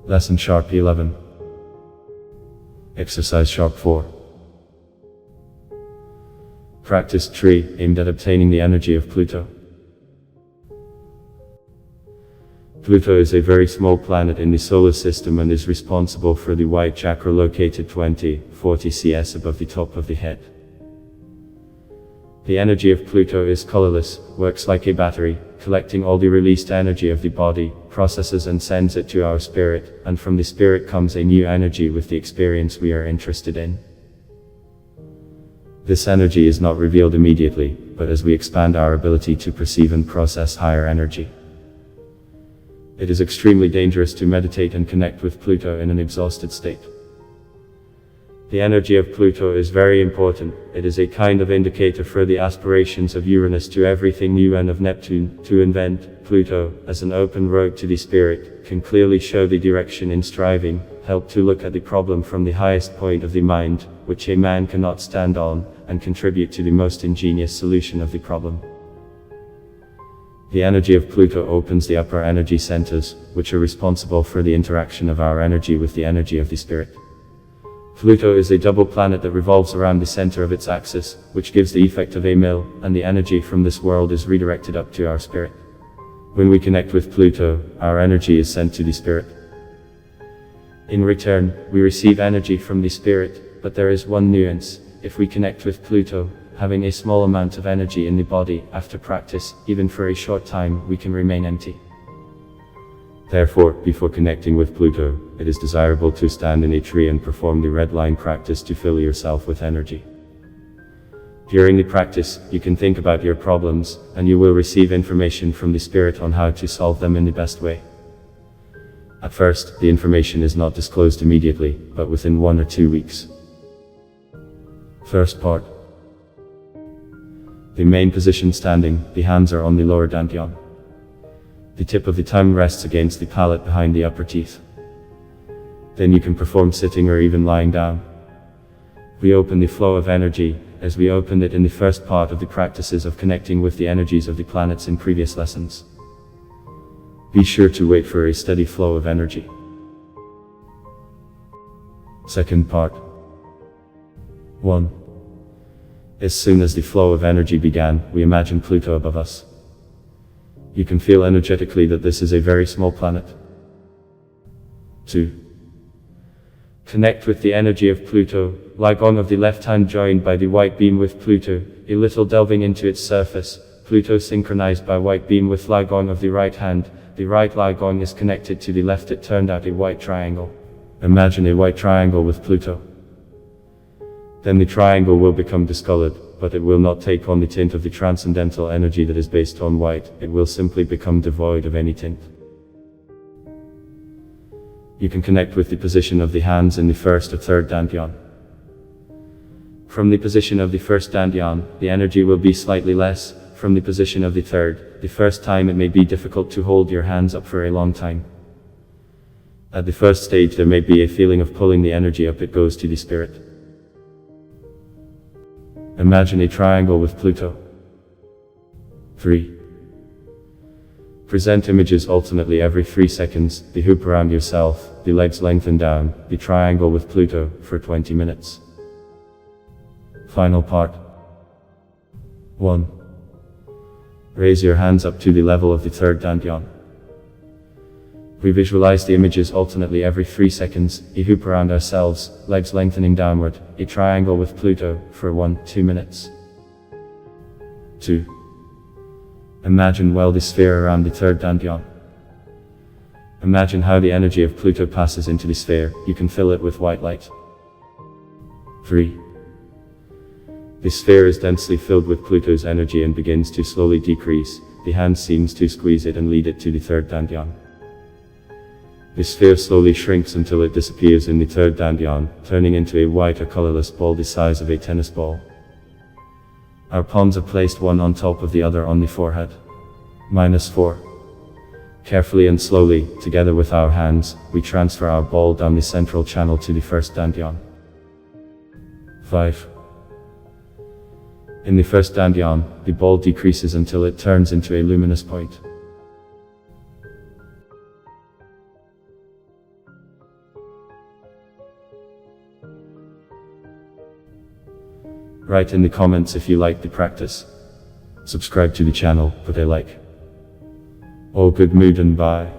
Lesson Sharp 11. Exercise Sharp 4. Practice tree, aimed at obtaining the energy of Pluto. Pluto is a very small planet in the solar system and is responsible for the white chakra located 20-40 cm above the top of the head. The energy of Pluto is colorless, works like a battery, collecting all the released energy of the body, processes and sends it to our spirit, and from the spirit comes a new energy with the experience we are interested in. This energy is not revealed immediately, but as we expand our ability to perceive and process higher energy. It is extremely dangerous to meditate and connect with Pluto in an exhausted state. The energy of Pluto is very important. It is a kind of indicator for the aspirations of Uranus to everything new and of Neptune to invent. Pluto, as an open road to the spirit, can clearly show the direction in striving, help to look at the problem from the highest point of the mind, which a man cannot stand on, and contribute to the most ingenious solution of the problem. The energy of Pluto opens the upper energy centers, which are responsible for the interaction of our energy with the energy of the spirit. Pluto is a double planet that revolves around the center of its axis, which gives the effect of a mill, and the energy from this world is redirected up to our spirit. When we connect with Pluto, our energy is sent to the spirit. In return, we receive energy from the spirit, but there is one nuance. If we connect with Pluto, having a small amount of energy in the body, after practice, even for a short time, we can remain empty. Therefore, before connecting with Pluto, it is desirable to stand in a tree and perform the red line practice to fill yourself with energy. During the practice, you can think about your problems, and you will receive information from the spirit on how to solve them in the best way. At first, the information is not disclosed immediately, but within 1 or 2 weeks. First part. The main position standing, the hands are on the lower dantian. The tip of the tongue rests against the palate behind the upper teeth. Then you can perform sitting or even lying down. We open the flow of energy, as we opened it in the first part of the practices of connecting with the energies of the planets in previous lessons. Be sure to wait for a steady flow of energy. Second part. 1. As soon as the flow of energy began, we imagine Pluto above us. You can feel energetically that this is a very small planet. 2. Connect with the energy of Pluto, Gong of the left hand joined by the white beam with Pluto, a little delving into its surface, Pluto synchronized by white beam with Gong of the right hand, the right Gong is connected to the left. It turned out a white triangle. Imagine a white triangle with Pluto. Then the triangle will become discolored, but it will not take on the tint of the transcendental energy that is based on white. It will simply become devoid of any tint. You can connect with the position of the hands in the first or third dantian. From the position of the first dantian, the energy will be slightly less. From the position of the third, the first time it may be difficult to hold your hands up for a long time. At the first stage there may be a feeling of pulling the energy up. It goes to the spirit. Imagine a triangle with Pluto. 3. Present images alternately every 3 seconds, the hoop around yourself, the legs lengthen down, the triangle with Pluto, for 20 minutes. Final part. 1. Raise your hands up to the level of the third dantian. We visualize the images alternately every 3 seconds, a hoop around ourselves, legs lengthening downward, a triangle with Pluto, for 1-2 minutes. 2. Imagine the sphere around the third dantian. Imagine how the energy of Pluto passes into the sphere. You can fill it with white light. 3. The sphere is densely filled with Pluto's energy and begins to slowly decrease. The hand seems to squeeze it and lead it to the third dantian. The sphere slowly shrinks until it disappears in the third dantian, turning into a white or colorless ball the size of a tennis ball. Our palms are placed one on top of the other on the forehead. -4. Carefully and slowly, together with our hands, we transfer our ball down the central channel to the first dantian. 5. In the first dantian, the ball decreases until it turns into a luminous point. Write in the comments if you like the practice. Subscribe to the channel, put a like. All good mood and bye.